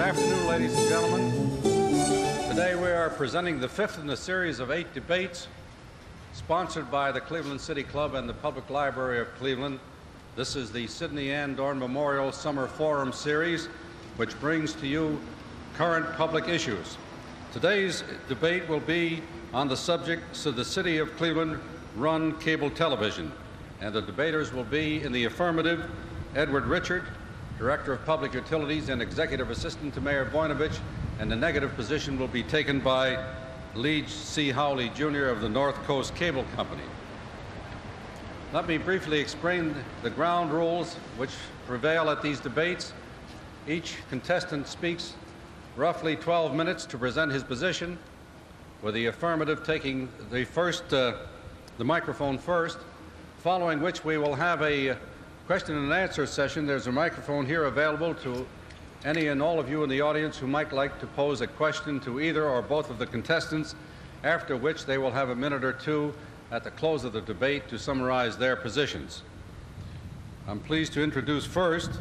afternoon, ladies and gentlemen. Today we are presenting the fifth in a series of 8 debates sponsored by the Cleveland City Club and the Public Library of Cleveland. This is the Sidney Ann Dorn Memorial Summer Forum Series, which brings to you current public issues. Today's debate will be on the subject, should the City of Cleveland run cable television? And the debaters will be, in the affirmative, Edward Richard, Director of Public Utilities and Executive Assistant to Mayor Voinovich, and the negative position will be taken by Lee C. Howley, Jr. of the North Coast Cable Company. Let me briefly explain the ground rules which prevail at these debates. Each contestant speaks roughly 12 minutes to present his position, with the affirmative taking the microphone first, following which we will have a question and answer session. There's a microphone here available to any and all of you in the audience who might like to pose a question to either or both of the contestants, after which they will have a minute or two at the close of the debate to summarize their positions. I'm pleased to introduce first,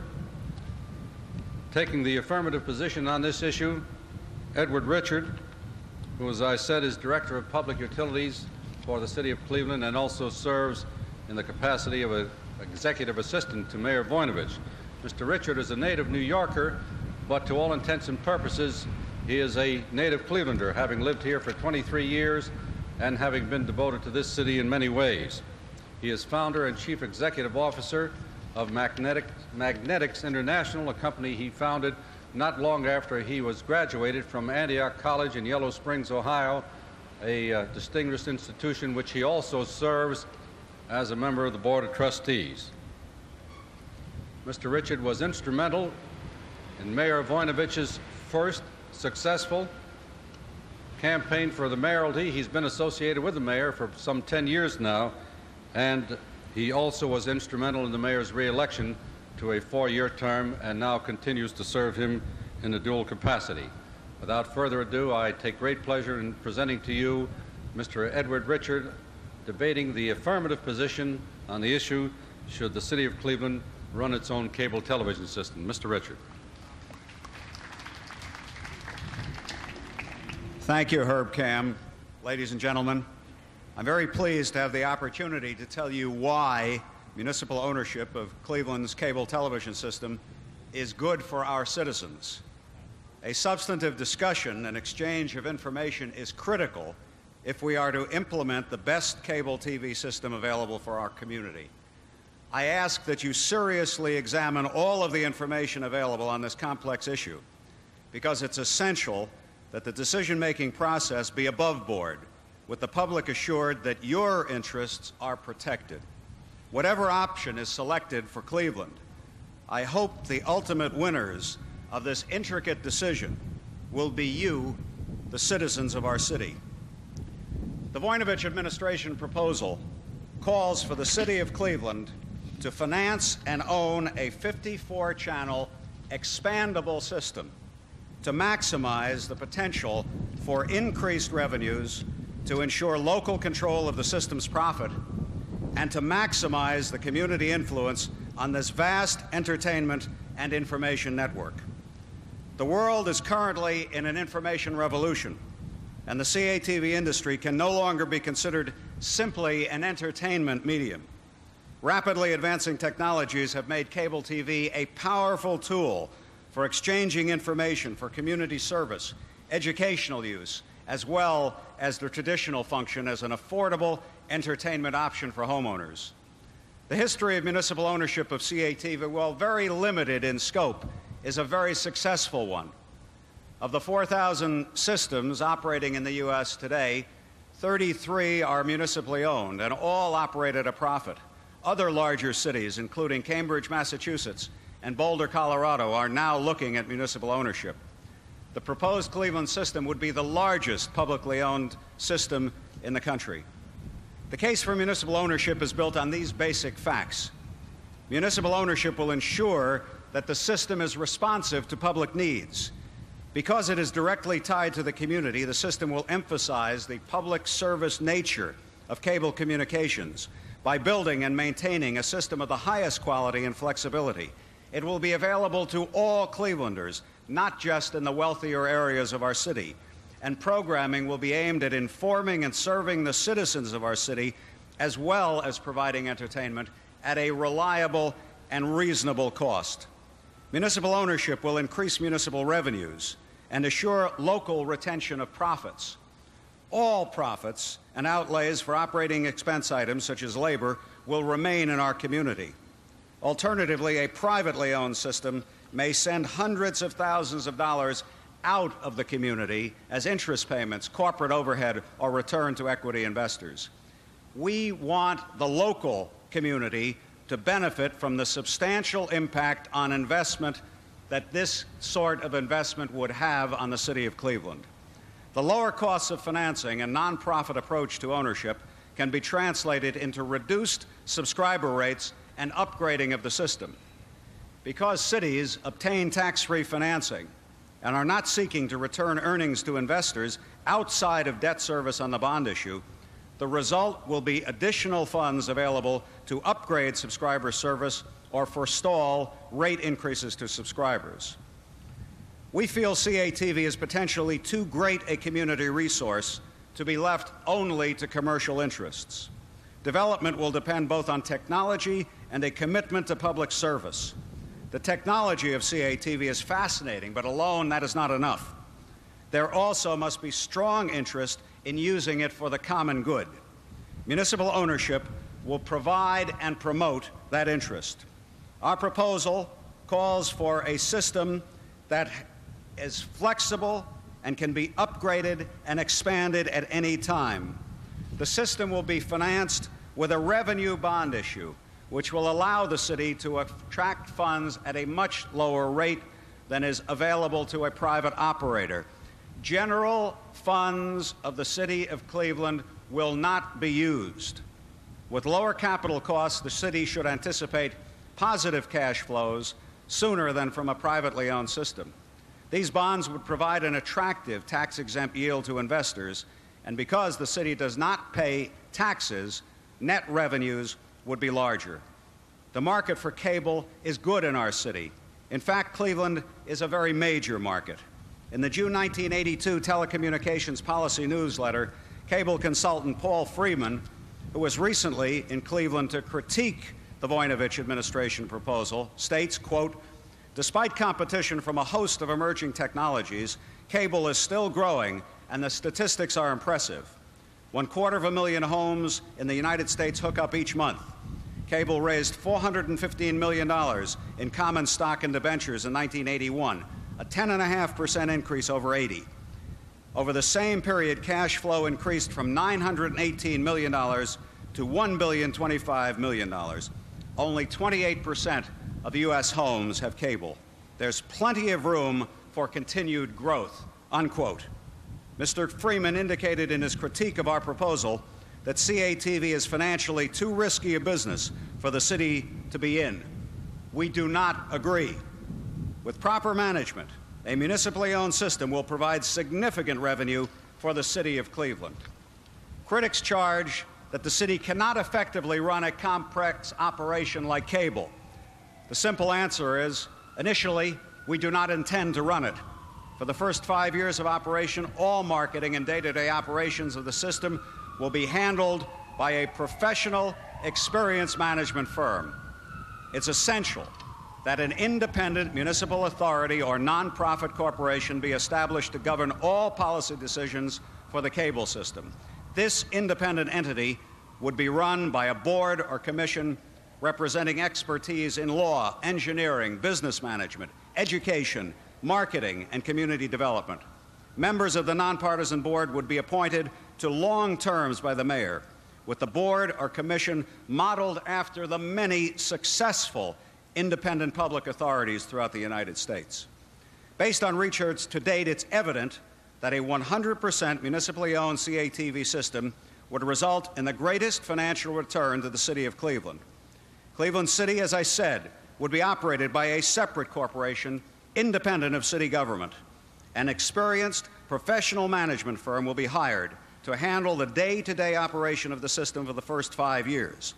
taking the affirmative position on this issue, Edward Richard, who, as I said, is Director of Public Utilities for the City of Cleveland and also serves in the capacity of an Executive Assistant to Mayor Voinovich. Mr. Richard is a native New Yorker, but to all intents and purposes, he is a native Clevelander, having lived here for 23 years and having been devoted to this city in many ways. He is founder and Chief Executive Officer of Magnetics International, a company he founded not long after he was graduated from Antioch College in Yellow Springs, Ohio, a distinguished institution which he also serves as a member of the Board of Trustees. Mr. Richard was instrumental in Mayor Voinovich's first successful campaign for the mayoralty. He's been associated with the mayor for some 10 years now, and he also was instrumental in the mayor's re-election to a 4-year term and now continues to serve him in a dual capacity. Without further ado, I take great pleasure in presenting to you Mr. Edward Richard, debating the affirmative position on the issue, should the City of Cleveland run its own cable television system. Mr. Richard. Thank you, Herb Cam. Ladies and gentlemen, I'm very pleased to have the opportunity to tell you why municipal ownership of Cleveland's cable television system is good for our citizens. A substantive discussion and exchange of information is critical if we are to implement the best cable TV system available for our community. I ask that you seriously examine all of the information available on this complex issue, because it's essential that the decision-making process be above board, with the public assured that your interests are protected. Whatever option is selected for Cleveland, I hope the ultimate winners of this intricate decision will be you, the citizens of our city. The Voinovich administration proposal calls for the City of Cleveland to finance and own a 54-channel expandable system to maximize the potential for increased revenues, to ensure local control of the system's profit, and to maximize the community influence on this vast entertainment and information network. The world is currently in an information revolution, and the CATV industry can no longer be considered simply an entertainment medium. Rapidly advancing technologies have made cable TV a powerful tool for exchanging information for community service, educational use, as well as the traditional function as an affordable entertainment option for homeowners. The history of municipal ownership of CATV, while very limited in scope, is a very successful one. Of the 4,000 systems operating in the U.S. today, 33 are municipally owned and all operate at a profit. Other larger cities, including Cambridge, Massachusetts, and Boulder, Colorado, are now looking at municipal ownership. The proposed Cleveland system would be the largest publicly owned system in the country. The case for municipal ownership is built on these basic facts. Municipal ownership will ensure that the system is responsive to public needs. Because it is directly tied to the community, the system will emphasize the public service nature of cable communications by building and maintaining a system of the highest quality and flexibility. It will be available to all Clevelanders, not just in the wealthier areas of our city. And programming will be aimed at informing and serving the citizens of our city, as well as providing entertainment at a reliable and reasonable cost. Municipal ownership will increase municipal revenues and assure local retention of profits. All profits and outlays for operating expense items such as labor will remain in our community. Alternatively, a privately owned system may send hundreds of thousands of dollars out of the community as interest payments, corporate overhead, or return to equity investors. We want the local community to benefit from the substantial impact on investment that this sort of investment would have on the city of Cleveland. The lower costs of financing and nonprofit approach to ownership can be translated into reduced subscriber rates and upgrading of the system. Because cities obtain tax-free financing and are not seeking to return earnings to investors outside of debt service on the bond issue, the result will be additional funds available to upgrade subscriber service or forestall rate increases to subscribers. We feel CATV is potentially too great a community resource to be left only to commercial interests. Development will depend both on technology and a commitment to public service. The technology of CATV is fascinating, but alone that is not enough. There also must be strong interest in using it for the common good. Municipal ownership will provide and promote that interest. Our proposal calls for a system that is flexible and can be upgraded and expanded at any time. The system will be financed with a revenue bond issue, which will allow the city to attract funds at a much lower rate than is available to a private operator. General funds of the city of Cleveland will not be used. With lower capital costs, the city should anticipate positive cash flows sooner than from a privately owned system. These bonds would provide an attractive tax-exempt yield to investors, and because the city does not pay taxes, net revenues would be larger. The market for cable is good in our city. In fact, Cleveland is a very major market. In the June 1982 Telecommunications Policy newsletter, cable consultant Paul Freeman, who was recently in Cleveland to critique the Voinovich administration proposal, states, quote, "Despite competition from a host of emerging technologies, cable is still growing and the statistics are impressive. 250,000 homes in the United States hook up each month. Cable raised $415 million in common stock and debentures in 1981, a 10.5% increase over 80. Over the same period, cash flow increased from $918 million to $1,025 million. Only 28% of the U.S. homes have cable. There's plenty of room for continued growth," unquote. Mr. Freeman indicated in his critique of our proposal that CATV is financially too risky a business for the city to be in. We do not agree. With proper management, a municipally owned system will provide significant revenue for the city of Cleveland. Critics charge that the city cannot effectively run a complex operation like cable. The simple answer is, initially, we do not intend to run it. For the first 5 years of operation, all marketing and day-to-day operations of the system will be handled by a professional, experienced management firm. It's essential that an independent municipal authority or nonprofit corporation be established to govern all policy decisions for the cable system. This independent entity would be run by a board or commission representing expertise in law, engineering, business management, education, marketing, and community development. Members of the nonpartisan board would be appointed to long terms by the mayor, with the board or commission modeled after the many successful independent public authorities throughout the United States. Based on research to date, it's evident that a 100% municipally owned CATV system would result in the greatest financial return to the city of Cleveland. Cleveland City, as I said, would be operated by a separate corporation independent of city government. An experienced professional management firm will be hired to handle the day-to-day operation of the system for the first 5 years.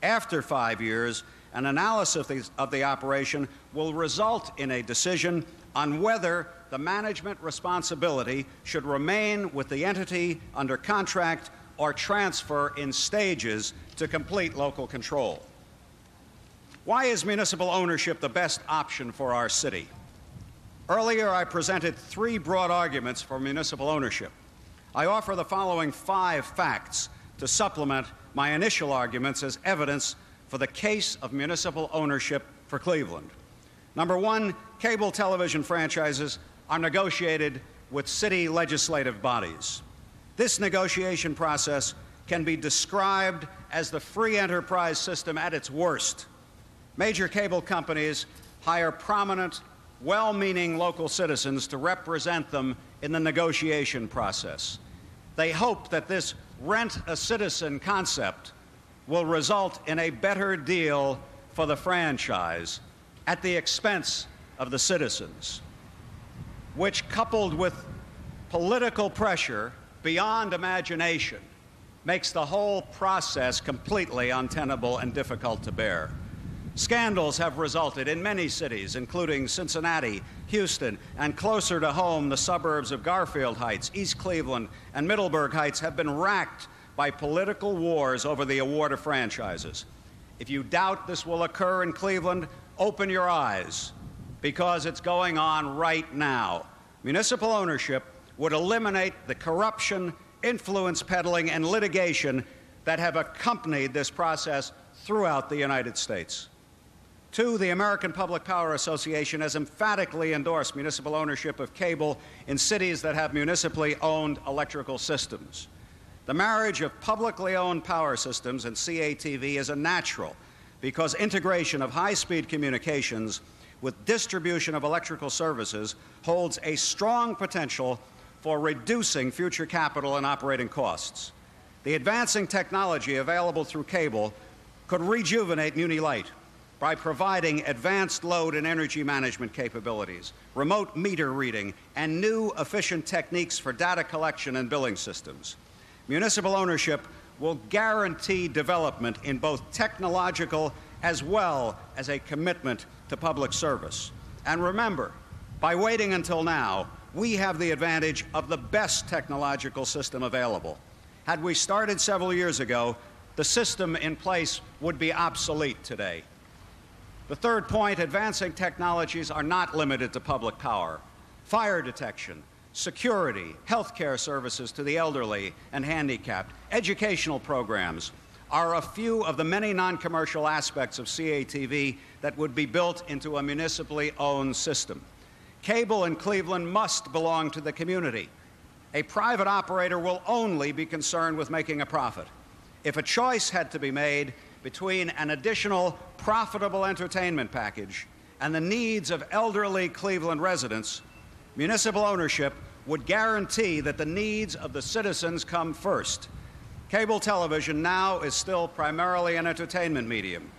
After 5 years, an analysis of the operation will result in a decision on whether the management responsibility should remain with the entity under contract or transfer in stages to complete local control. Why is municipal ownership the best option for our city? Earlier, I presented 3 broad arguments for municipal ownership. I offer the following 5 facts to supplement my initial arguments as evidence for the case of municipal ownership for Cleveland. Number 1, cable television franchises are negotiated with city legislative bodies. This negotiation process can be described as the free enterprise system at its worst. Major cable companies hire prominent, well-meaning local citizens to represent them in the negotiation process. They hope that this rent-a-citizen concept will result in a better deal for the franchise at the expense of the citizens, which, coupled with political pressure beyond imagination, makes the whole process completely untenable and difficult to bear. Scandals have resulted in many cities, including Cincinnati, Houston, and closer to home, the suburbs of Garfield Heights, East Cleveland, and Middleburg Heights have been racked by political wars over the award of franchises. If you doubt this will occur in Cleveland, open your eyes, because it's going on right now. Municipal ownership would eliminate the corruption, influence peddling, and litigation that have accompanied this process throughout the United States. 2, the American Public Power Association has emphatically endorsed municipal ownership of cable in cities that have municipally owned electrical systems. The marriage of publicly owned power systems and CATV is a natural, because integration of high-speed communications with distribution of electrical services holds a strong potential for reducing future capital and operating costs. The advancing technology available through cable could rejuvenate Muni Light by providing advanced load and energy management capabilities, remote meter reading, and new efficient techniques for data collection and billing systems. Municipal ownership will guarantee development in both technological as well as a commitment to public service. And remember, by waiting until now, we have the advantage of the best technological system available. Had we started several years ago, the system in place would be obsolete today. The third point, advancing technologies are not limited to public power. Fire detection, security, healthcare services to the elderly and handicapped, educational programs are a few of the many non-commercial aspects of CATV that would be built into a municipally owned system. Cable in Cleveland must belong to the community. A private operator will only be concerned with making a profit. If a choice had to be made between an additional profitable entertainment package and the needs of elderly Cleveland residents, municipal ownership would guarantee that the needs of the citizens come first. Cable television now is still primarily an entertainment medium.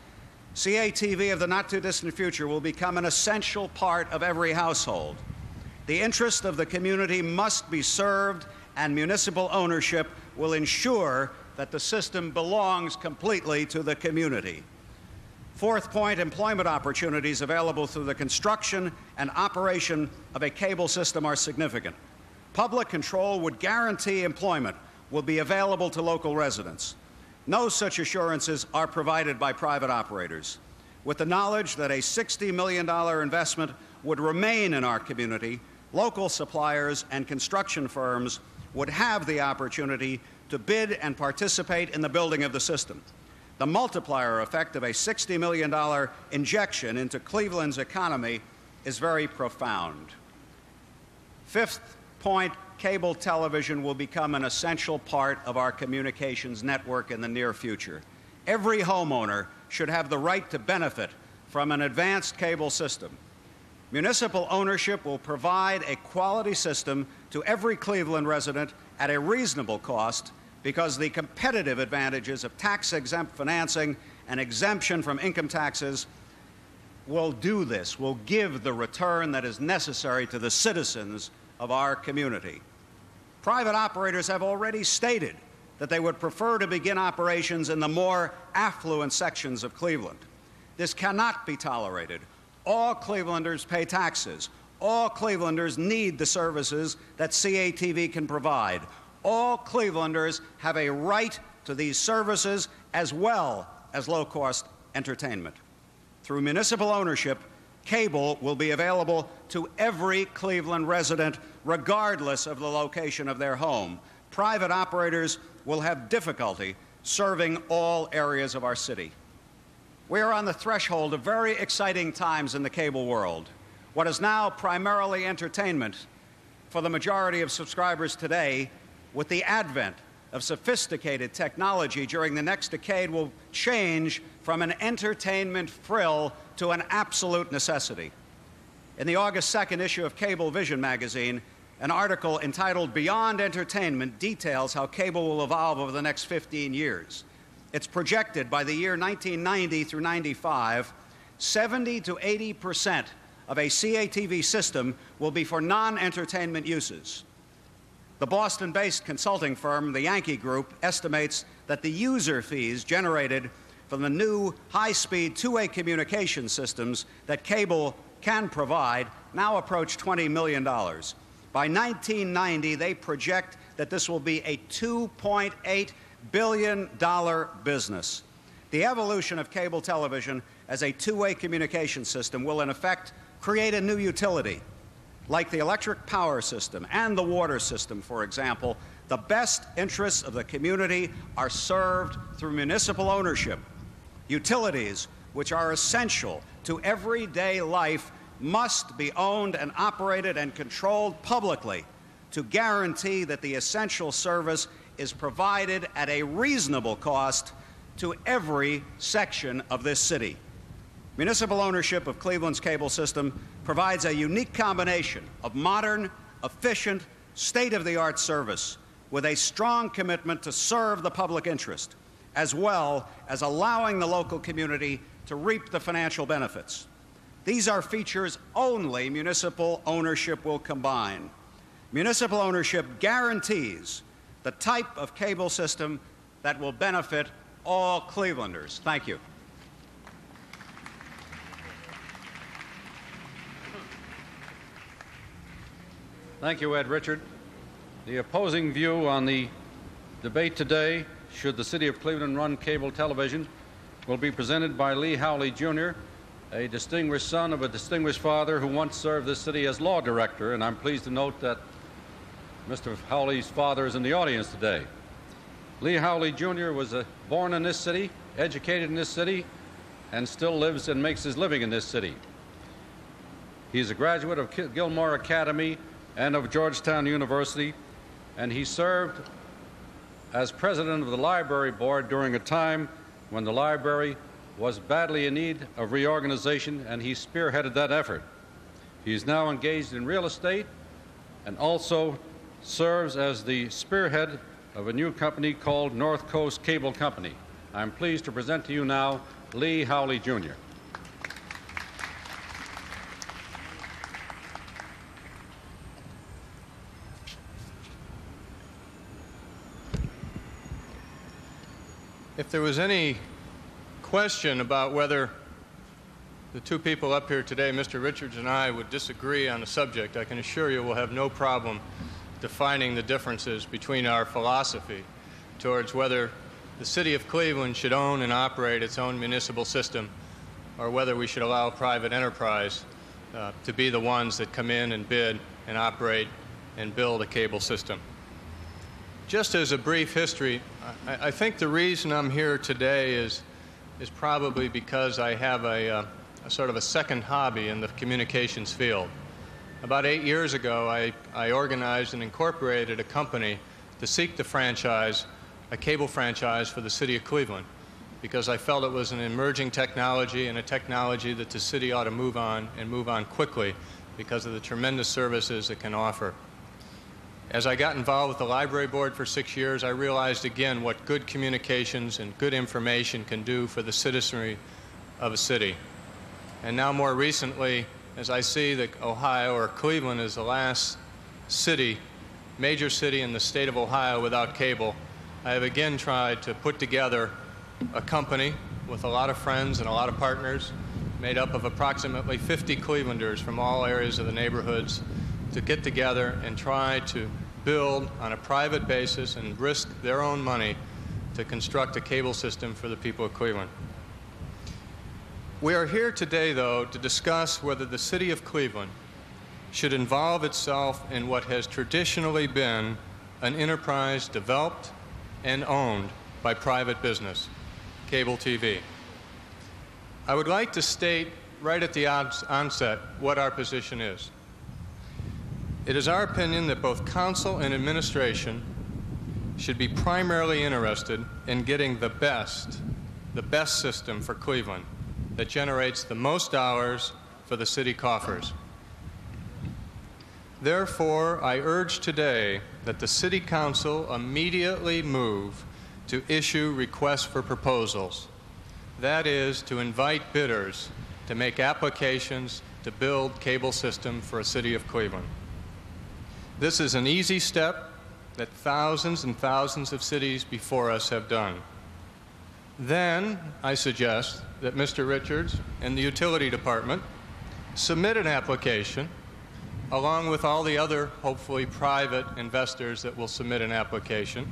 CATV of the not-too-distant future will become an essential part of every household. The interest of the community must be served, and municipal ownership will ensure that the system belongs completely to the community. Fourth point, employment opportunities available through the construction and operation of a cable system are significant. Public control would guarantee employment will be available to local residents. No such assurances are provided by private operators. With the knowledge that a $60 million investment would remain in our community, local suppliers and construction firms would have the opportunity to bid and participate in the building of the system. The multiplier effect of a $60 million injection into Cleveland's economy is very profound. Fifth point, cable television will become an essential part of our communications network in the near future. Every homeowner should have the right to benefit from an advanced cable system. Municipal ownership will provide a quality system to every Cleveland resident at a reasonable cost, because the competitive advantages of tax-exempt financing and exemption from income taxes will do this, will give the return that is necessary to the citizens of our community. Private operators have already stated that they would prefer to begin operations in the more affluent sections of Cleveland. This cannot be tolerated. All Clevelanders pay taxes. All Clevelanders need the services that CATV can provide. All Clevelanders have a right to these services as well as low-cost entertainment. Through municipal ownership, cable will be available to every Cleveland resident, regardless of the location of their home. Private operators will have difficulty serving all areas of our city. We are on the threshold of very exciting times in the cable world. What is now primarily entertainment for the majority of subscribers today, with the advent of sophisticated technology during the next decade, will change from an entertainment frill to an absolute necessity. In the August 2nd issue of Cable Vision magazine, an article entitled "Beyond Entertainment" details how cable will evolve over the next 15 years. It's projected by the year 1990 through 95, 70 to 80% of a CATV system will be for non-entertainment uses. The Boston-based consulting firm, the Yankee Group, estimates that the user fees generated from the new high-speed two-way communication systems that cable can provide now approach $20 million. By 1990, they project that this will be a $2.8 billion business. The evolution of cable television as a two-way communication system will, in effect, create a new utility. Like the electric power system and the water system, for example, the best interests of the community are served through municipal ownership. Utilities, which are essential to everyday life, must be owned and operated and controlled publicly to guarantee that the essential service is provided at a reasonable cost to every section of this city. Municipal ownership of Cleveland's cable system provides a unique combination of modern, efficient, state-of-the-art service with a strong commitment to serve the public interest, as well as allowing the local community to reap the financial benefits. These are features only municipal ownership will combine. Municipal ownership guarantees the type of cable system that will benefit all Clevelanders. Thank you. Thank you, Ed Richard. The opposing view on the debate today, should the City of Cleveland run cable television, will be presented by Lee Howley, Jr., a distinguished son of a distinguished father who once served this city as law director, and I'm pleased to note that Mr. Howley's father is in the audience today. Lee Howley, Jr. was born in this city, educated in this city, and still lives and makes his living in this city. He's a graduate of Gilmore Academy and of Georgetown University, and he served as president of the library board during a time when the library was badly in need of reorganization, and he spearheaded that effort. He's now engaged in real estate and also serves as the spearhead of a new company called North Coast Cable Company. I'm pleased to present to you now Lee Howley, Jr. If there was any question about whether the two people up here today, Mr. Richards and I, would disagree on the subject, I can assure you we'll have no problem defining the differences between our philosophy towards whether the City of Cleveland should own and operate its own municipal system, or whether we should allow private enterprise to be the ones that come in and bid and operate and build a cable system. Just as a brief history, I think the reason I'm here today is probably because I have a sort of a second hobby in the communications field. About 8 years ago, I organized and incorporated a company to seek the franchise, a cable franchise for the City of Cleveland, because I felt it was an emerging technology and a technology that the city ought to move on, and move on quickly, because of the tremendous services it can offer. As I got involved with the library board for 6 years, I realized again what good communications and good information can do for the citizenry of a city. And now more recently, as I see that Ohio, or Cleveland, is the last city, major city in the state of Ohio without cable, I have again tried to put together a company with a lot of friends and a lot of partners made up of approximately 50 Clevelanders from all areas of the neighborhoods to get together and try to build on a private basis and risk their own money to construct a cable system for the people of Cleveland. We are here today, though, to discuss whether the city of Cleveland should involve itself in what has traditionally been an enterprise developed and owned by private business, cable TV. I would like to state right at the onset what our position is. It is our opinion that both council and administration should be primarily interested in getting the best system for Cleveland that generates the most dollars for the city coffers. Therefore, I urge today that the City Council immediately move to issue requests for proposals. That is, to invite bidders to make applications to build cable system for a city of Cleveland. This is an easy step that thousands and thousands of cities before us have done. Then, I suggest that Mr. Richards and the Utility Department submit an application along with all the other, hopefully, private investors that will submit an application,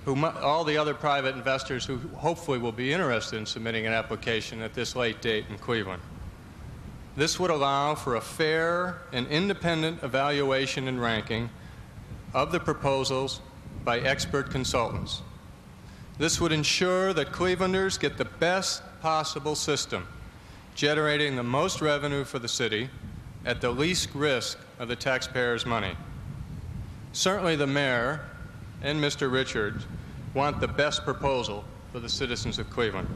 all the other private investors who hopefully will be interested in submitting an application at this late date in Cleveland. This would allow for a fair and independent evaluation and ranking of the proposals by expert consultants. This would ensure that Clevelanders get the best possible system, generating the most revenue for the city at the least risk of the taxpayers' money. Certainly the mayor and Mr. Richards want the best proposal for the citizens of Cleveland.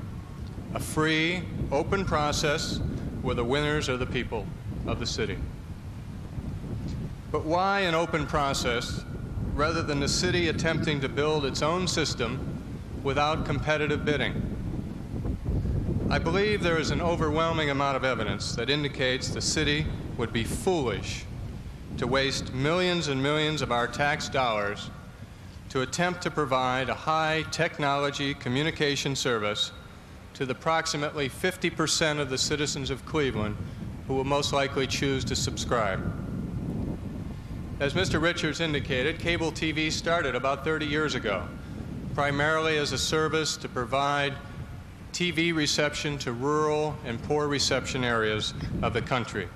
A free, open process where the winners are the people of the city. But why an open process rather than the city attempting to build its own system without competitive bidding? I believe there is an overwhelming amount of evidence that indicates the city would be foolish to waste millions and millions of our tax dollars to attempt to provide a high technology communication service to the approximately 50% of the citizens of Cleveland who will most likely choose to subscribe. As Mr. Richards indicated, cable TV started about 30 years ago, primarily as a service to provide TV reception to rural and poor reception areas of the country.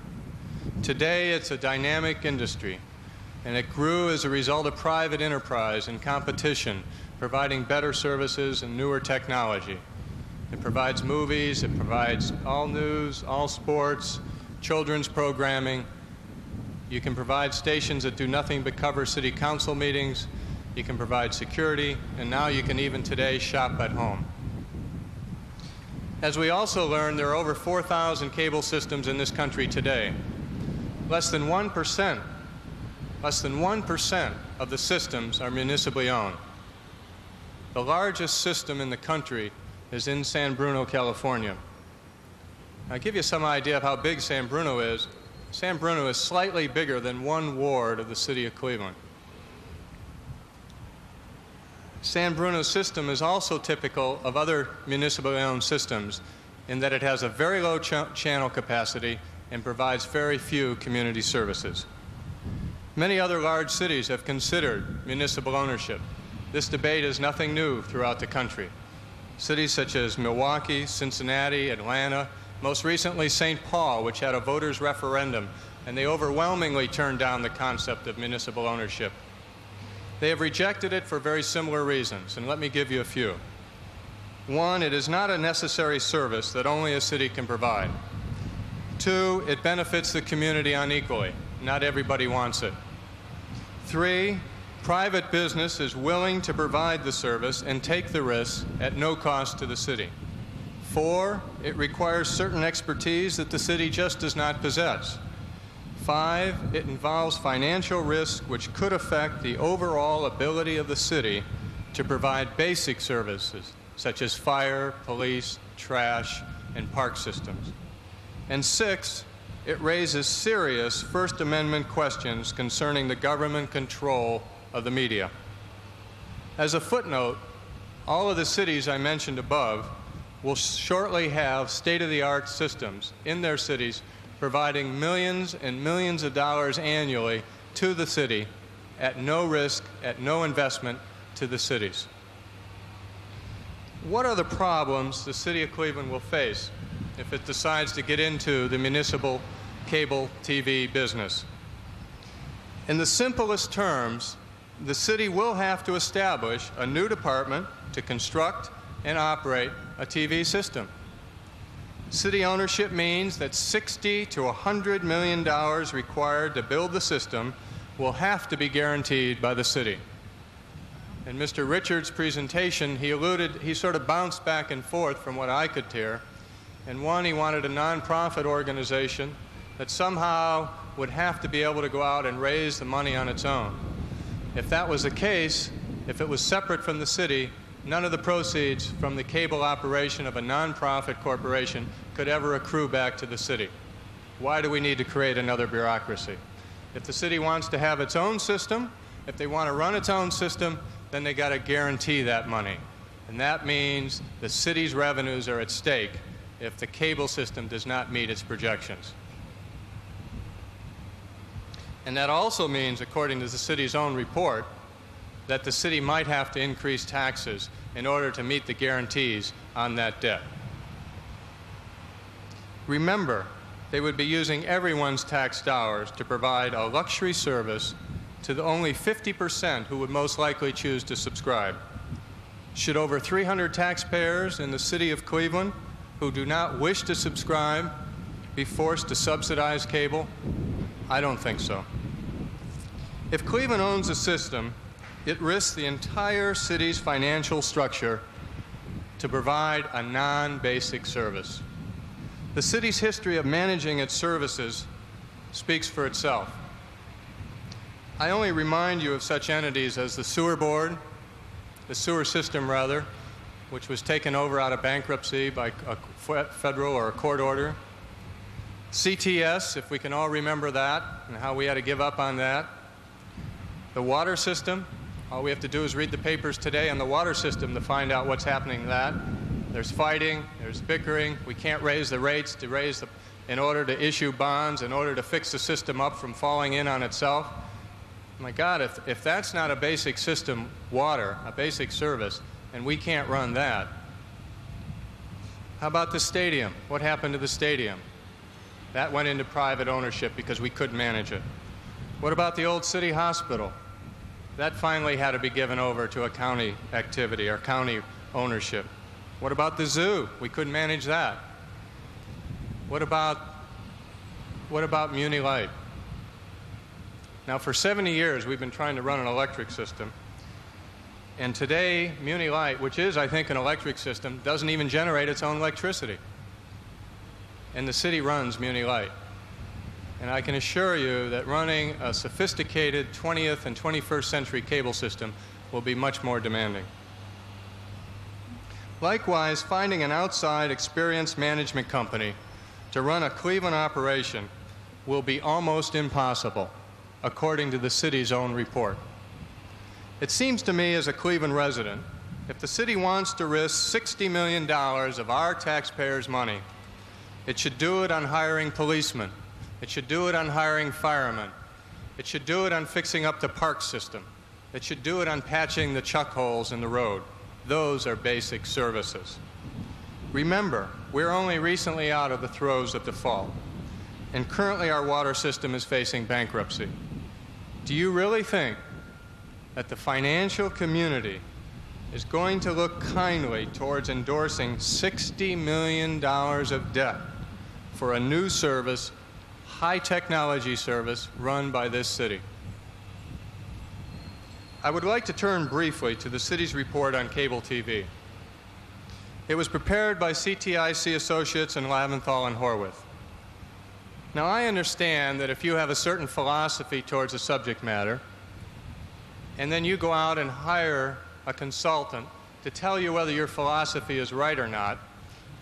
Today, it's a dynamic industry, and it grew as a result of private enterprise and competition, providing better services and newer technology. It provides movies, it provides all news, all sports, children's programming. You can provide stations that do nothing but cover city council meetings. You can provide security, and now you can even today shop at home. As we also learned, there are over 4,000 cable systems in this country today. Less than 1% of the systems are municipally owned. The largest system in the country is in San Bruno, California. I'll give you some idea of how big San Bruno is. San Bruno is slightly bigger than one ward of the city of Cleveland. San Bruno's system is also typical of other municipally owned systems in that it has a very low channel capacity and provides very few community services. Many other large cities have considered municipal ownership. This debate is nothing new throughout the country. Cities such as Milwaukee, Cincinnati, Atlanta, most recently St. Paul, which had a voters' referendum, and they overwhelmingly turned down the concept of municipal ownership. They have rejected it for very similar reasons, and let me give you a few. One, it is not a necessary service that only a city can provide. Two, it benefits the community unequally. Not everybody wants it. Three, private business is willing to provide the service and take the risk at no cost to the city. Four, it requires certain expertise that the city just does not possess. Five, it involves financial risk which could affect the overall ability of the city to provide basic services such as fire, police, trash, and park systems. And six, it raises serious First Amendment questions concerning the government control of the media. As a footnote, all of the cities I mentioned above will shortly have state-of-the-art systems in their cities providing millions and millions of dollars annually to the city at no risk, at no investment to the cities. What are the problems the City of Cleveland will face if it decides to get into the municipal cable TV business? In the simplest terms, the city will have to establish a new department to construct and operate a TV system. City ownership means that $60 to $100 million required to build the system will have to be guaranteed by the city. In Mr. Richards' presentation, he sort of bounced back and forth from what I could hear. And one, he wanted a nonprofit organization that somehow would have to be able to go out and raise the money on its own. If that was the case, if it was separate from the city, none of the proceeds from the cable operation of a nonprofit corporation could ever accrue back to the city. Why do we need to create another bureaucracy? If the city wants to have its own system, if they want to run its own system, then they got to guarantee that money. And that means the city's revenues are at stake if the cable system does not meet its projections. And that also means, according to the city's own report, that the city might have to increase taxes in order to meet the guarantees on that debt. Remember, they would be using everyone's tax dollars to provide a luxury service to the only 50% who would most likely choose to subscribe. Should over 300 taxpayers in the city of Cleveland who do not wish to subscribe be forced to subsidize cable? I don't think so. If Cleveland owns a system, it risks the entire city's financial structure to provide a non-basic service. The city's history of managing its services speaks for itself. I only remind you of such entities as the sewer board, the sewer system rather, which was taken over out of bankruptcy by a federal or a court order. CTS, if we can all remember that and how we had to give up on that. The water system, all we have to do is read the papers today on the water system to find out what's happening to that. There's fighting, there's bickering, we can't raise the rates in order to issue bonds, in order to fix the system up from falling in on itself. My God, if that's not a basic system, water, a basic service, and we can't run that. How about the stadium? What happened to the stadium? That went into private ownership because we couldn't manage it. What about the old city hospital? That finally had to be given over to a county activity or county ownership. What about the zoo? We couldn't manage that. What about Muni Light? Now, for 70 years, we've been trying to run an electric system. And today, Muni Light, which is, I think, an electric system, doesn't even generate its own electricity. And the city runs Muni Light. And I can assure you that running a sophisticated 20th and 21st century cable system will be much more demanding. Likewise, finding an outside experienced management company to run a Cleveland operation will be almost impossible, according to the city's own report. It seems to me as a Cleveland resident, if the city wants to risk $60 million of our taxpayers' money, it should do it on hiring policemen. It should do it on hiring firemen. It should do it on fixing up the park system. It should do it on patching the chuck holes in the road. Those are basic services. Remember, we're only recently out of the throes of default, and currently our water system is facing bankruptcy. Do you really think that the financial community is going to look kindly towards endorsing $60 million of debt for a new service, high technology service run by this city? I would like to turn briefly to the city's report on cable TV. It was prepared by CTIC Associates in Laventhal and Horwath. Now, I understand that if you have a certain philosophy towards a subject matter, and then you go out and hire a consultant to tell you whether your philosophy is right or not,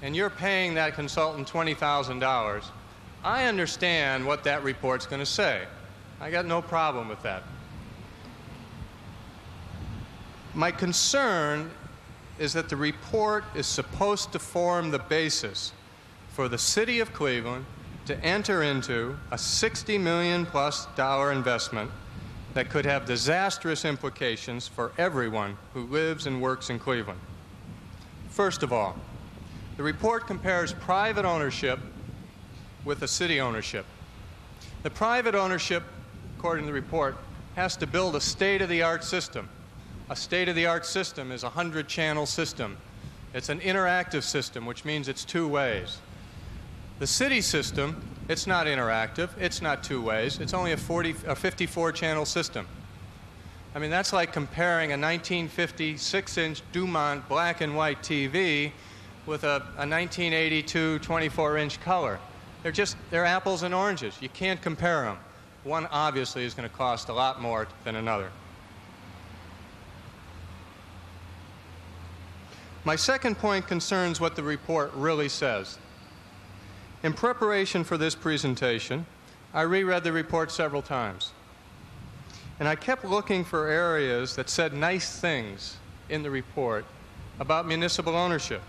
and you're paying that consultant $20,000, I understand what that report's going to say. I got no problem with that. My concern is that the report is supposed to form the basis for the City of Cleveland to enter into a $60 million+ investment that could have disastrous implications for everyone who lives and works in Cleveland. First of all, the report compares private ownership with the city ownership. The private ownership, according to the report, has to build a state-of-the-art system. A state-of-the-art system is a 100-channel system. It's an interactive system, which means it's two ways. The city system, it's not interactive, it's not two ways, it's only a 54-channel system. I mean, that's like comparing a 1950 6-inch Dumont black and white TV with a 1982 24-inch color. They're apples and oranges. You can't compare them. One obviously is going to cost a lot more than another. My second point concerns what the report really says. In preparation for this presentation, I reread the report several times. And I kept looking for areas that said nice things in the report about municipal ownership.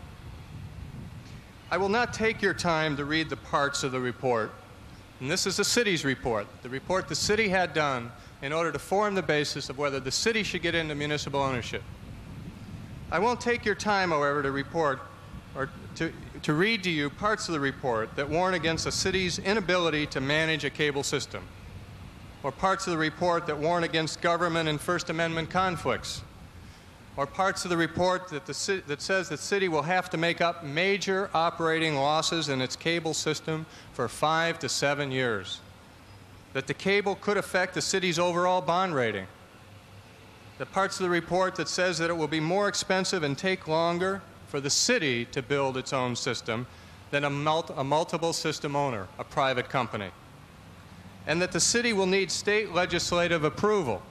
I will not take your time to read the parts of the report. And this is the city's report, the report the city had done in order to form the basis of whether the city should get into municipal ownership. I won't take your time, however, to report or to read to you parts of the report that warn against the city's inability to manage a cable system, or parts of the report that warn against government and First Amendment conflicts, or parts of the report that says the city will have to make up major operating losses in its cable system for 5 to 7 years, that the cable could affect the city's overall bond rating, the parts of the report that says that it will be more expensive and take longer for the city to build its own system than a multiple system owner, a private company, and that the city will need state legislative approval,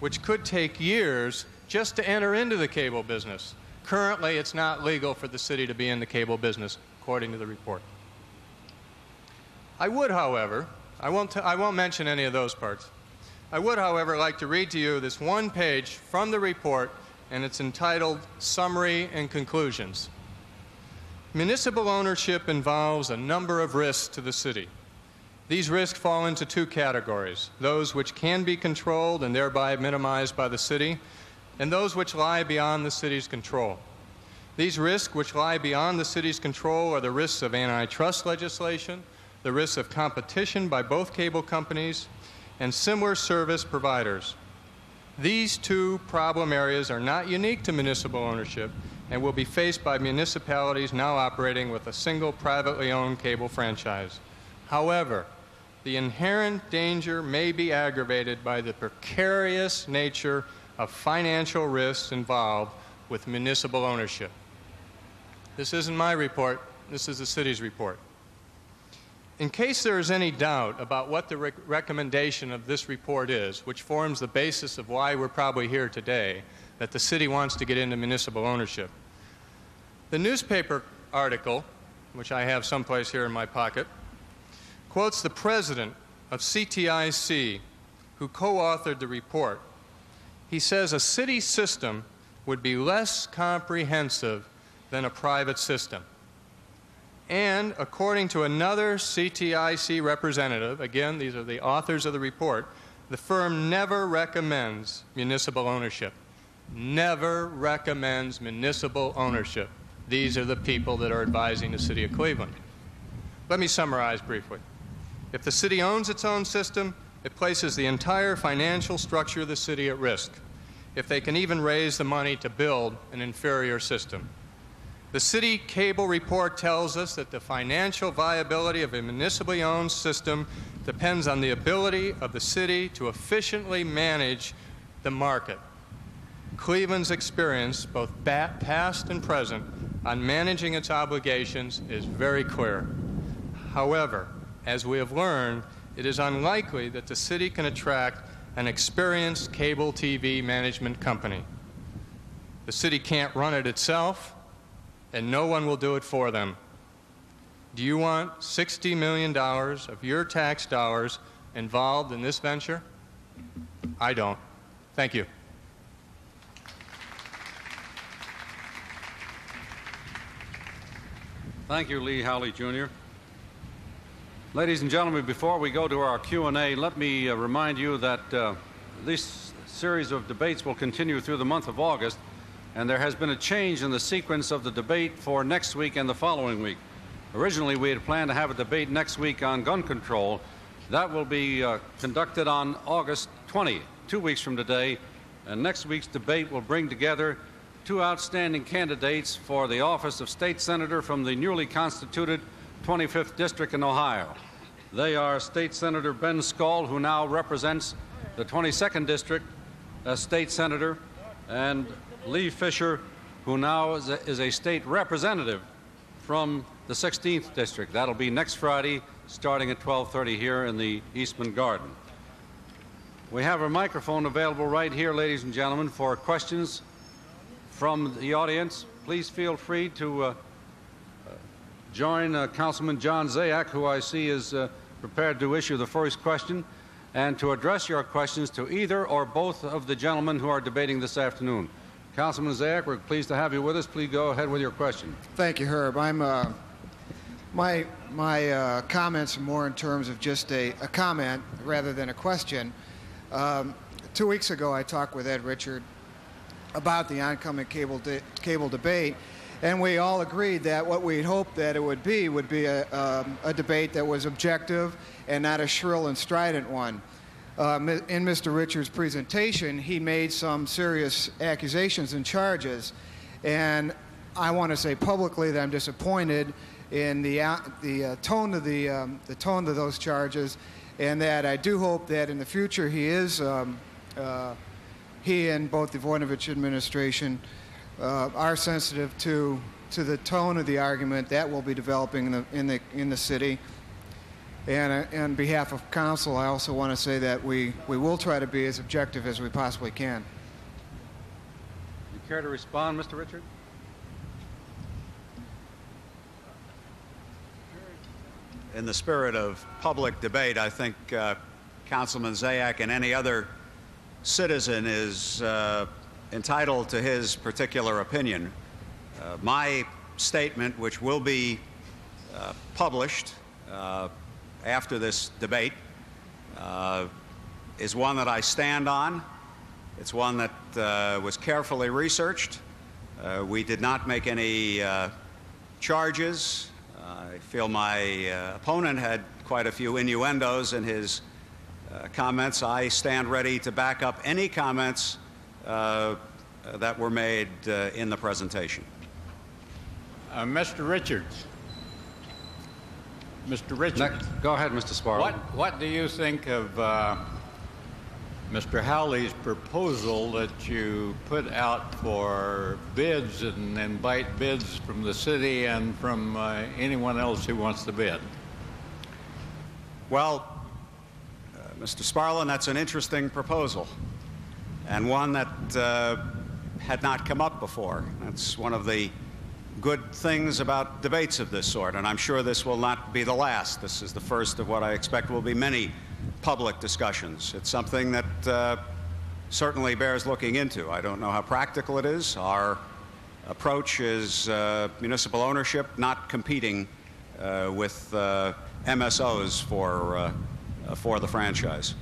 which could take years just to enter into the cable business. Currently, it's not legal for the city to be in the cable business, according to the report. I would, however, I won't mention any of those parts. I would, however, like to read to you this one page from the report, and it's entitled Summary and Conclusions. Municipal ownership involves a number of risks to the city. These risks fall into two categories: those which can be controlled and thereby minimized by the city, and those which lie beyond the city's control. These risks which lie beyond the city's control are the risks of antitrust legislation, the risks of competition by both cable companies, and similar service providers. These two problem areas are not unique to municipal ownership and will be faced by municipalities now operating with a single privately owned cable franchise. However, the inherent danger may be aggravated by the precarious nature of financial risks involved with municipal ownership. This isn't my report, this is the city's report. In case there is any doubt about what the recommendation of this report is, which forms the basis of why we're probably here today, that the city wants to get into municipal ownership, the newspaper article, which I have someplace here in my pocket, quotes the president of CTIC, who co-authored the report. He says a city system would be less comprehensive than a private system. And according to another CTIC representative, again, these are the authors of the report, the firm never recommends municipal ownership. Never recommends municipal ownership. These are the people that are advising the city of Cleveland. Let me summarize briefly. If the city owns its own system, it places the entire financial structure of the city at risk, if they can even raise the money to build an inferior system. The city cable report tells us that the financial viability of a municipally owned system depends on the ability of the city to efficiently manage the market. Cleveland's experience, both past and present, on managing its obligations is very clear. However, as we have learned, it is unlikely that the city can attract an experienced cable TV management company. The city can't run it itself, and no one will do it for them. Do you want $60 million of your tax dollars involved in this venture? I don't. Thank you. Thank you, Lee Howley, Jr. Ladies and gentlemen, before we go to our Q&A, let me remind you that this series of debates will continue through the month of August, and there has been a change in the sequence of the debate for next week and the following week. Originally, we had planned to have a debate next week on gun control. That will be conducted on August 20, 2 weeks from today, and next week's debate will bring together two outstanding candidates for the office of State Senator from the newly constituted 25th District in Ohio. They are State Senator Ben Skall, who now represents the 22nd District as State Senator, and Lee Fisher, who now is a state representative from the 16th District. That'll be next Friday, starting at 12:30 here in the Eastman Garden. We have a microphone available right here, ladies and gentlemen, for questions from the audience. Please feel free to join Councilman John Zayac, who I see is prepared to issue the first question, and to address your questions to either or both of the gentlemen who are debating this afternoon. Councilman Zayac, we're pleased to have you with us. Please go ahead with your question. Thank you, Herb. My comments are more in terms of just a comment rather than a question. 2 weeks ago, I talked with Ed Richard about the oncoming cable debate, and we all agreed that what we'd hoped that it would be a debate that was objective and not a shrill and strident one. In Mr. Richards' presentation, he made some serious accusations and charges, and I want to say publicly that I'm disappointed in the tone of those charges, and that I do hope that in the future he and both the Voinovich administration are sensitive to the tone of the argument that will be developing in the city. And on behalf of council, I also want to say that we will try to be as objective as we possibly can. You care to respond, Mr. Richard? In the spirit of public debate, I think Councilman Zayac and any other citizen is entitled to his particular opinion. My statement, which will be published after this debate, is one that I stand on. It's one that was carefully researched. We did not make any charges. I feel my opponent had quite a few innuendos in his comments. I stand ready to back up any comments that were made in the presentation. Mr. Richards. Mr. Richards. Go ahead, Mr. Sparrow. What do you think of Mr. Howley's proposal that you put out for bids and invite bids from the city and from anyone else who wants to bid? Well, Mr. Sparlin, that's an interesting proposal, and one that had not come up before. That's one of the good things about debates of this sort, and I'm sure this will not be the last. This is the first of what I expect will be many public discussions. It's something that certainly bears looking into. I don't know how practical it is. Our approach is municipal ownership, not competing with MSOs for the franchise.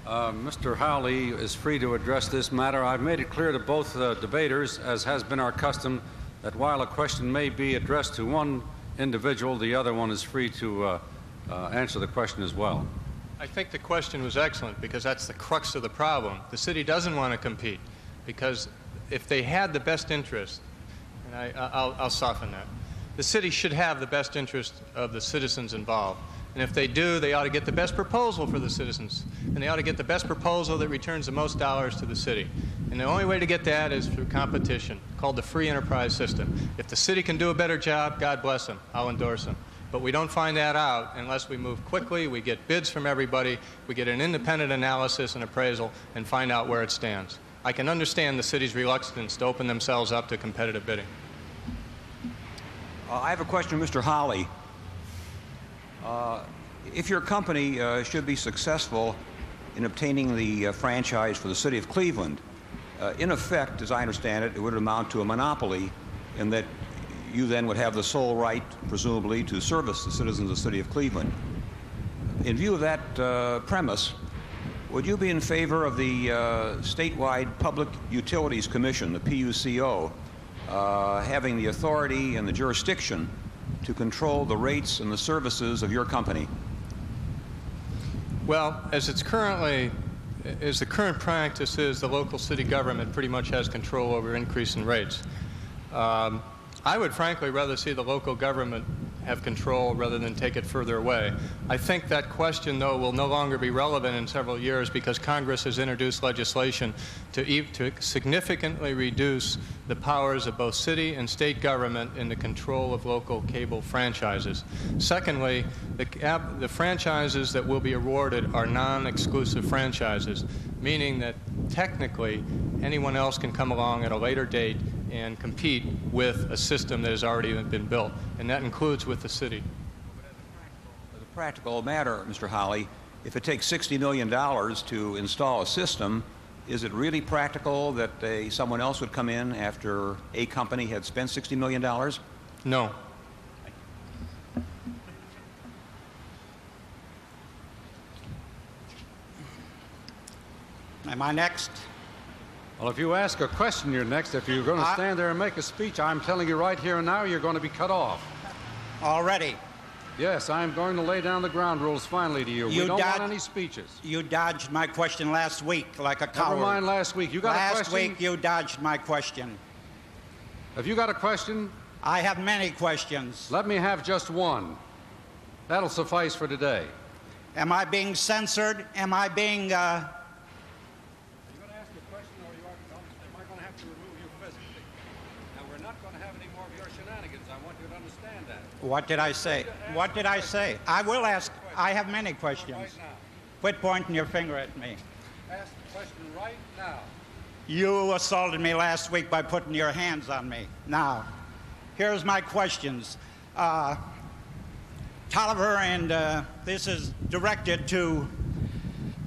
Mr. Howley is free to address this matter. I've made it clear to both debaters, as has been our custom, that while a question may be addressed to one individual, the other one is free to answer the question as well. I think the question was excellent because that's the crux of the problem. The city doesn't want to compete because if they had the best interest, and I'll soften that, the city should have the best interest of the citizens involved. And if they do, they ought to get the best proposal for the citizens. And they ought to get the best proposal that returns the most dollars to the city. And the only way to get that is through competition, called the free enterprise system. If the city can do a better job, God bless them. I'll endorse them. But we don't find that out unless we move quickly, we get bids from everybody, we get an independent analysis and appraisal, and find out where it stands. I can understand the city's reluctance to open themselves up to competitive bidding. I have a question to Mr. Howley. If your company should be successful in obtaining the franchise for the city of Cleveland, in effect, as I understand it, it would amount to a monopoly and that you then would have the sole right, presumably, to service the citizens of the city of Cleveland. In view of that premise, would you be in favor of the statewide Public Utilities Commission, the PUCO, having the authority and the jurisdiction to control the rates and the services of your company? Well, as the current practice is, the local city government pretty much has control over increase in rates. I would frankly rather see the local government have control rather than take it further away. I think that question, though, will no longer be relevant in several years because Congress has introduced legislation to significantly reduce the powers of both city and state government in the control of local cable franchises. Secondly, the franchises that will be awarded are non-exclusive franchises, meaning that technically anyone else can come along at a later date and compete with a system that has already been built, and that includes with the city. As a practical matter, Mr. Howley, if it takes $60 million to install a system, is it really practical that someone else would come in after a company had spent $60 million? No. Am I next? Well, if you ask a question, you're next. If you're going to stand there and make a speech, I'm telling you right here and now, you're going to be cut off. Already. Yes, I'm going to lay down the ground rules finally to you. We don't want any speeches. You dodged my question last week like a coward. Never mind last week. You got a question? Last week you dodged my question. Have you got a question? I have many questions. Let me have just one. That'll suffice for today. Am I being censored? Am I being... What did I say? What did I say? I will ask. I have many questions. Right now. Quit pointing your finger at me. Ask the question right now. You assaulted me last week by putting your hands on me. Now, here's my questions. Tolliver, and this is directed to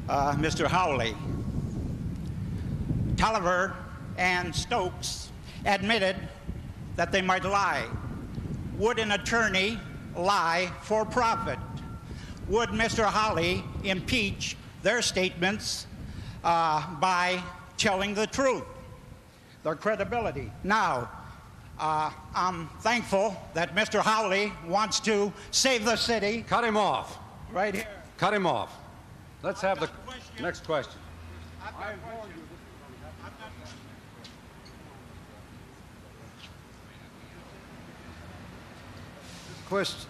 Mr. Howley. Tolliver and Stokes admitted that they might lie. Would an attorney lie for profit? Would Mr. Howley impeach their statements by telling the truth, their credibility? Now, I'm thankful that Mr. Howley wants to save the city. Cut him off. Right here. Cut him off. Let's have the next question.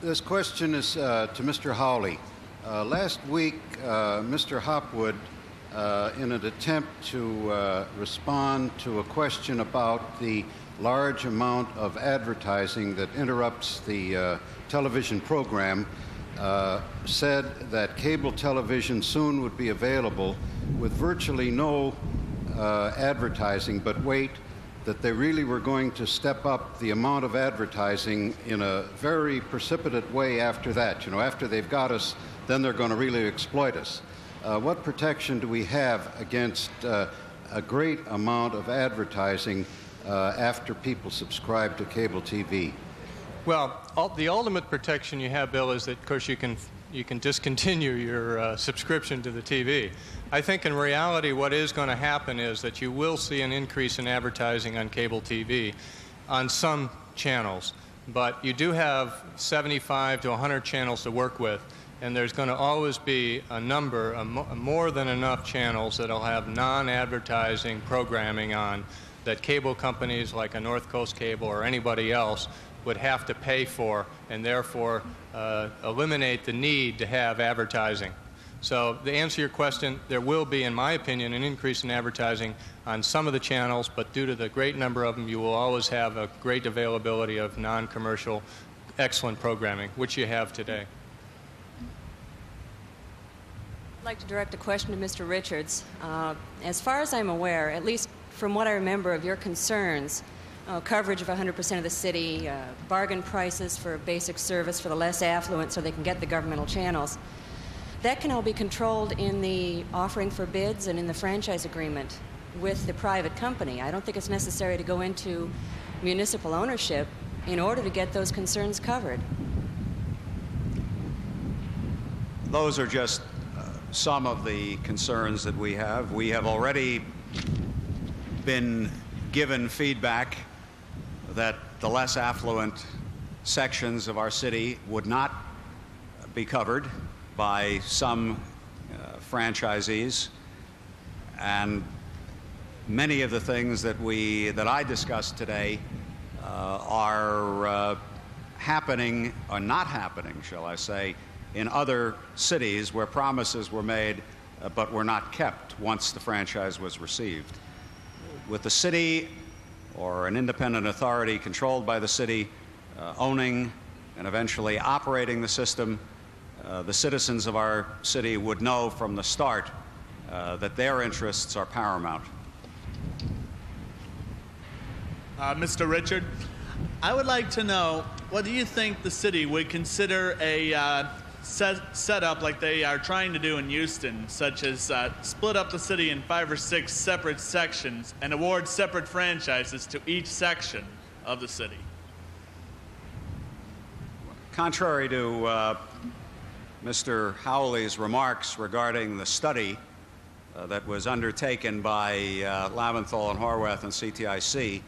This question is to Mr. Howley. Last week, Mr. Hopwood, in an attempt to respond to a question about the large amount of advertising that interrupts the television program, said that cable television soon would be available with virtually no advertising, but wait, that they really were going to step up the amount of advertising in a very precipitate way after that. You know, after they've got us, then they're going to really exploit us. What protection do we have against a great amount of advertising after people subscribe to cable TV? Well, the ultimate protection you have, Bill, is that, of course, you can discontinue your subscription to the TV. I think in reality what is going to happen is that you will see an increase in advertising on cable TV on some channels, but you do have 75 to 100 channels to work with, and there's going to always be a number, more than enough channels that will have non-advertising programming on that cable companies like a North Coast Cable or anybody else would have to pay for, and therefore eliminate the need to have advertising. So to answer your question, there will be, in my opinion, an increase in advertising on some of the channels, but due to the great number of them, you will always have a great availability of non-commercial, excellent programming, which you have today. I'd like to direct a question to Mr. Richards. As far as I'm aware, at least from what I remember of your concerns, coverage of 100% of the city, bargain prices for basic service for the less affluent so they can get the governmental channels, that can all be controlled in the offering for bids and in the franchise agreement with the private company. I don't think it's necessary to go into municipal ownership in order to get those concerns covered. Those are just some of the concerns that we have. We have already been given feedback that the less affluent sections of our city would not be covered by some franchisees, and many of the things that I discussed today are happening, or not happening, shall I say, in other cities where promises were made but were not kept once the franchise was received. With the city or an independent authority controlled by the city owning and eventually operating the system, the citizens of our city would know from the start that their interests are paramount. Mr. Richard, I would like to know, what do you think the city would consider a setup like they are trying to do in Houston, such as split up the city in 5 or 6 separate sections and award separate franchises to each section of the city? Contrary to Mr. Howley's remarks regarding the study that was undertaken by Laventhal and Horwath and CTIC,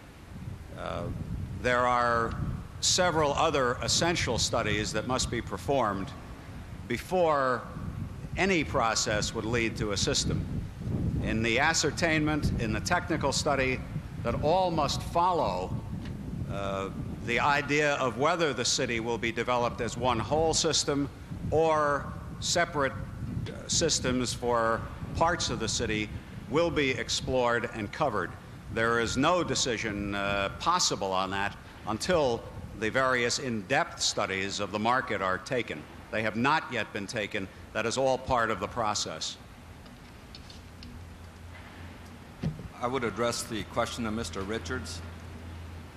there are several other essential studies that must be performed before any process would lead to a system. In the ascertainment, in the technical study, that all must follow the idea of whether the city will be developed as one whole system or separate systems for parts of the city will be explored and covered. There is no decision possible on that until the various in-depth studies of the market are taken. They have not yet been taken. That is all part of the process. I would address the question of Mr. Richards.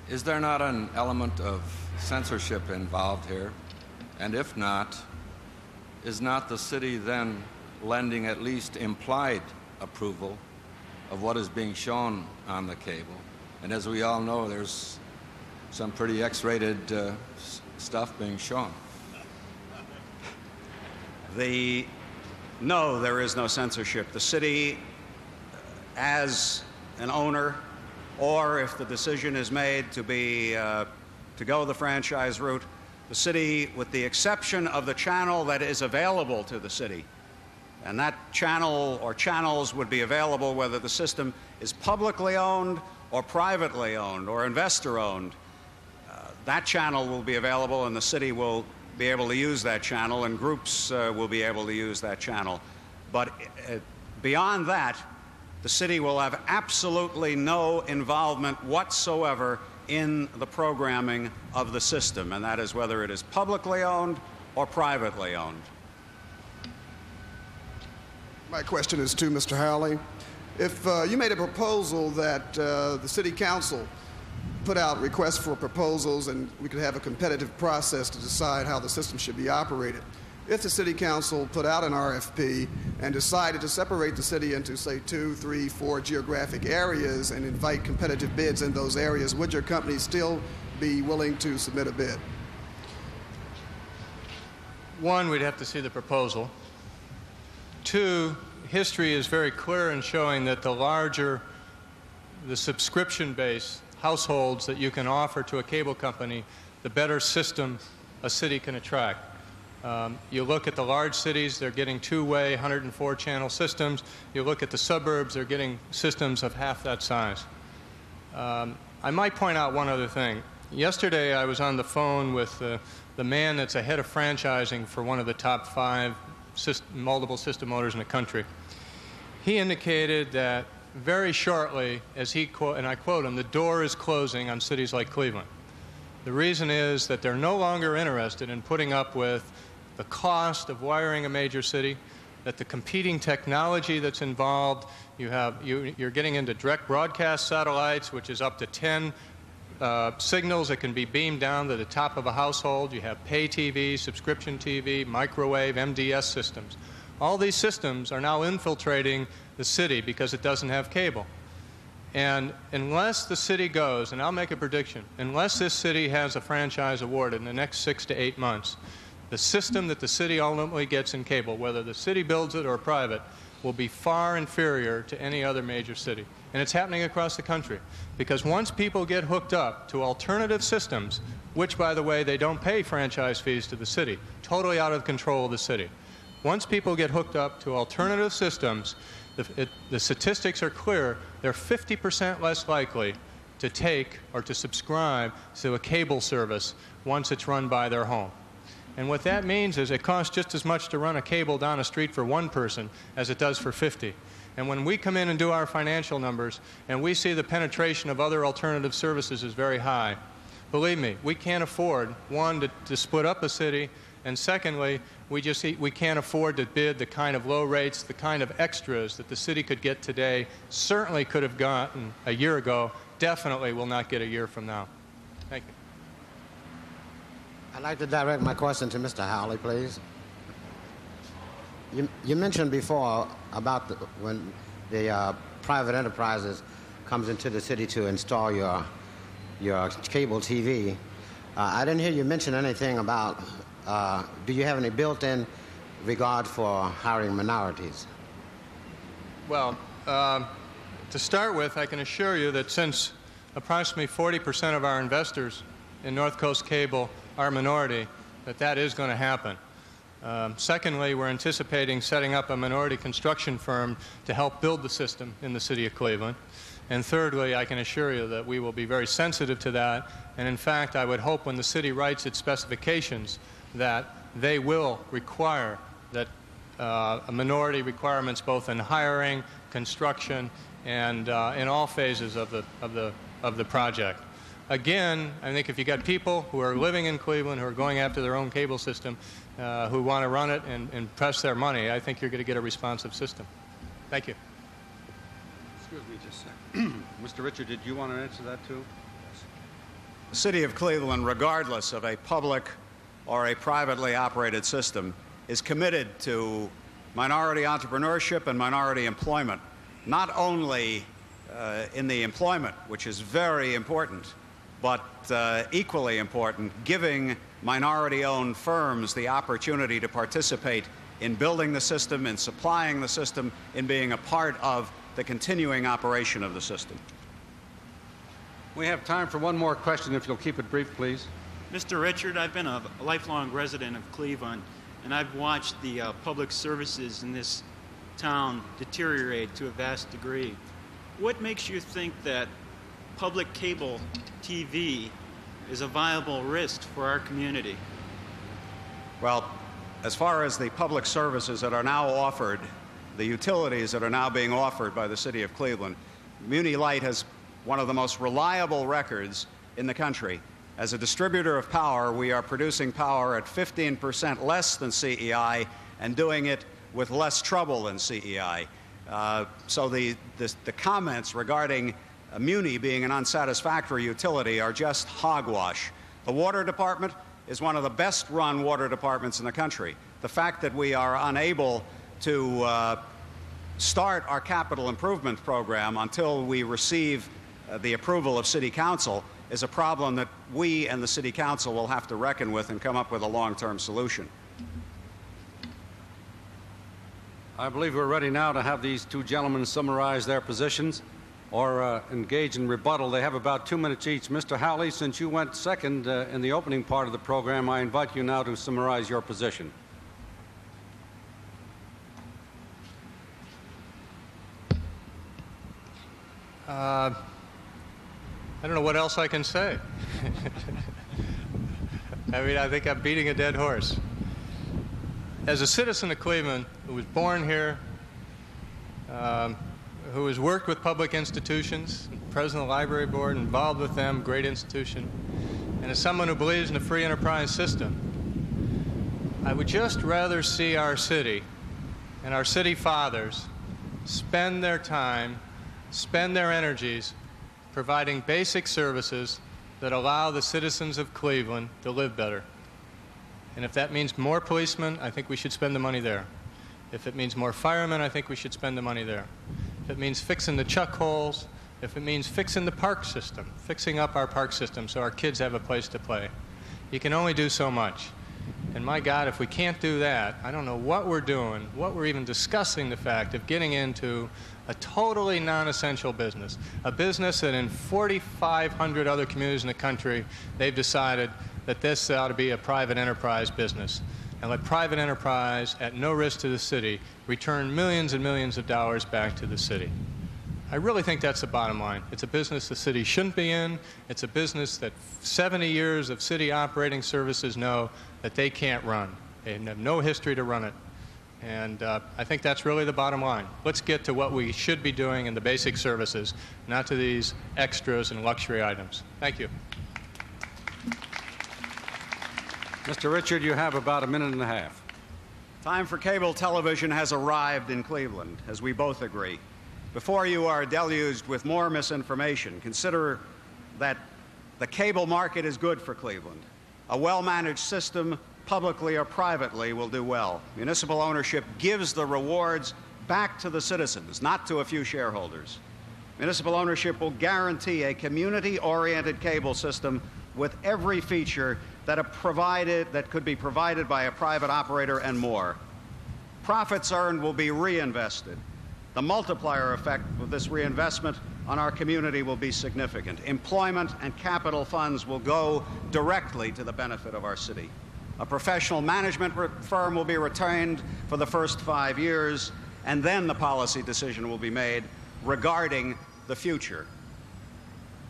Is there not an element of censorship involved here? And if not, is not the city then lending at least implied approval of what is being shown on the cable? And as we all know, there's some pretty X-rated stuff being shown. No, there is no censorship. The city, as an owner, or if the decision is made to go the franchise route, the city, with the exception of the channel that is available to the city, and that channel or channels would be available whether the system is publicly owned or privately owned or investor owned, that channel will be available and the city will be able to use that channel, and groups will be able to use that channel. But beyond that, the city will have absolutely no involvement whatsoever in the programming of the system, and that is whether it is publicly owned or privately owned. My question is to Mr. Howley. If you made a proposal that the City Council put out requests for proposals and we could have a competitive process to decide how the system should be operated, if the City Council put out an RFP and decided to separate the city into, say, 2, 3, 4 geographic areas and invite competitive bids in those areas, would your company still be willing to submit a bid? One, we'd have to see the proposal. Two, history is very clear in showing that the larger the subscription-based households that you can offer to a cable company, the better system a city can attract. You look at the large cities, they're getting two-way 104-channel systems. You look at the suburbs, they're getting systems of half that size. I might point out one other thing. Yesterday I was on the phone with the man that's a head of franchising for one of the top 5 multiple system owners in the country. He indicated that very shortly, as he and I quote him, the door is closing on cities like Cleveland. The reason is that they're no longer interested in putting up with the cost of wiring a major city, that the competing technology that's involved, you're getting into direct broadcast satellites, which is up to 10 signals that can be beamed down to the top of a household. You have pay TV, subscription TV, microwave, MDS systems. All these systems are now infiltrating the city because it doesn't have cable. And unless the city goes, and I'll make a prediction, unless this city has a franchise awarded in the next 6 to 8 months, the system that the city ultimately gets in cable, whether the city builds it or private, will be far inferior to any other major city. And it's happening across the country. Because once people get hooked up to alternative systems, which, by the way, they don't pay franchise fees to the city, totally out of control of the city. Once people get hooked up to alternative systems, the statistics are clear. They're 50% less likely to take or to subscribe to a cable service once it's run by their home. And what that means is it costs just as much to run a cable down a street for one person as it does for 50. And when we come in and do our financial numbers and we see the penetration of other alternative services is very high, believe me, we can't afford, one, to split up a city, and secondly, we can't afford to bid the kind of low rates, the kind of extras that the city could get today, certainly could have gotten a year ago, definitely will not get a year from now. Thank you. I'd like to direct my question to Mr. Howley, please. You mentioned before about when the private enterprises comes into the city to install your cable TV. I didn't hear you mention anything about, do you have any built-in regard for hiring minorities? Well, to start with, I can assure you that since approximately 40% of our investors in North Coast Cable are minority, that is going to happen. Secondly, we're anticipating setting up a minority construction firm to help build the system in the city of Cleveland. And thirdly, I can assure you that we will be very sensitive to that. And in fact, I would hope when the city writes its specifications that they will require that minority requirements both in hiring, construction, and in all phases of the project. Again, I think if you got people who are living in Cleveland, who are going after their own cable system, who want to run it and press their money, I think you're going to get a responsive system. Thank you. Excuse me just a second. Mr. Richard, did you want to answer that too? The City of Cleveland, regardless of a public or a privately operated system, is committed to minority entrepreneurship and minority employment, not only in the employment, which is very important, but equally important, giving minority-owned firms the opportunity to participate in building the system, in supplying the system, in being a part of the continuing operation of the system. We have time for one more question, if you'll keep it brief, please. Mr. Richard, I've been a lifelong resident of Cleveland, and I've watched the public services in this town deteriorate to a vast degree. What makes you think that public cable TV is a viable risk for our community? Well, as far as the public services that are now offered, the utilities that are now being offered by the City of Cleveland, Muni Light has one of the most reliable records in the country. As a distributor of power, we are producing power at 15% less than CEI and doing it with less trouble than CEI. So the comments regarding Muni being an unsatisfactory utility are just hogwash. The Water Department is one of the best run water departments in the country. The fact that we are unable to start our capital improvement program until we receive the approval of City Council is a problem that we and the City Council will have to reckon with and come up with a long-term solution. I believe we're ready now to have these two gentlemen summarize their positions or engage in rebuttal. They have about 2 minutes each. Mr. Howley, since you went second in the opening part of the program, I invite you now to summarize your position. I don't know what else I can say. I mean, I think I'm beating a dead horse. As a citizen of Cleveland who was born here, who has worked with public institutions, president of the library board, involved with them, great institution, and as someone who believes in a free enterprise system, I would just rather see our city and our city fathers spend their time, spend their energies providing basic services that allow the citizens of Cleveland to live better. And if that means more policemen, I think we should spend the money there. If it means more firemen, I think we should spend the money there. If it means fixing the chuck holes, if it means fixing the park system, fixing up our park system so our kids have a place to play. You can only do so much. And my God, if we can't do that, I don't know what we're doing, what we're even discussing the fact of getting into a totally non-essential business, a business that in 4,500 other communities in the country, they've decided that this ought to be a private enterprise business. And let private enterprise, at no risk to the city, return millions and millions of dollars back to the city. I really think that's the bottom line. It's a business the city shouldn't be in. It's a business that 70 years of city operating services know that they can't run. They have no history to run it. And I think that's really the bottom line. Let's get to what we should be doing in the basic services, not to these extras and luxury items. Thank you. Mr. Richard, you have about a minute and a half. Time for cable television has arrived in Cleveland, as we both agree. Before you are deluged with more misinformation, consider that the cable market is good for Cleveland. A well-managed system, publicly or privately, will do well. Municipal ownership gives the rewards back to the citizens, not to a few shareholders. Municipal ownership will guarantee a community-oriented cable system with every feature that could be provided by a private operator and more. Profits earned will be reinvested. The multiplier effect of this reinvestment on our community will be significant. Employment and capital funds will go directly to the benefit of our city. A professional management firm will be retained for the first 5 years, and then the policy decision will be made regarding the future.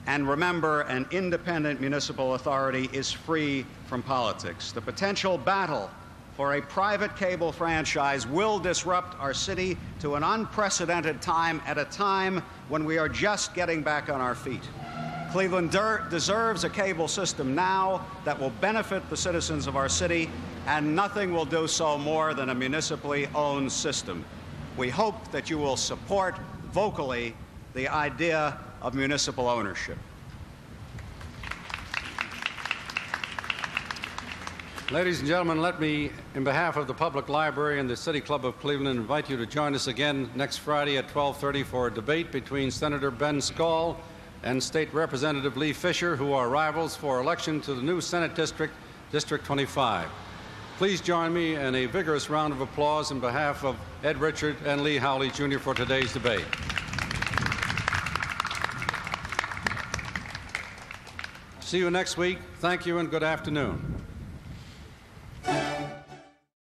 And remember, an independent municipal authority is free from politics. The potential battle for a private cable franchise will disrupt our city to an unprecedented time, at a time when we are just getting back on our feet. Cleveland deserves a cable system now that will benefit the citizens of our city, and nothing will do so more than a municipally owned system. We hope that you will support vocally the idea of municipal ownership. Ladies and gentlemen, let me, in behalf of the Public Library and the City Club of Cleveland, invite you to join us again next Friday at 12:30 for a debate between Senator Ben Skall and State Representative Lee Fisher, who are rivals for election to the new Senate District, District 25. Please join me in a vigorous round of applause in behalf of Ed Richard and Lee Howley, Jr. for today's debate. See you next week. Thank you and good afternoon.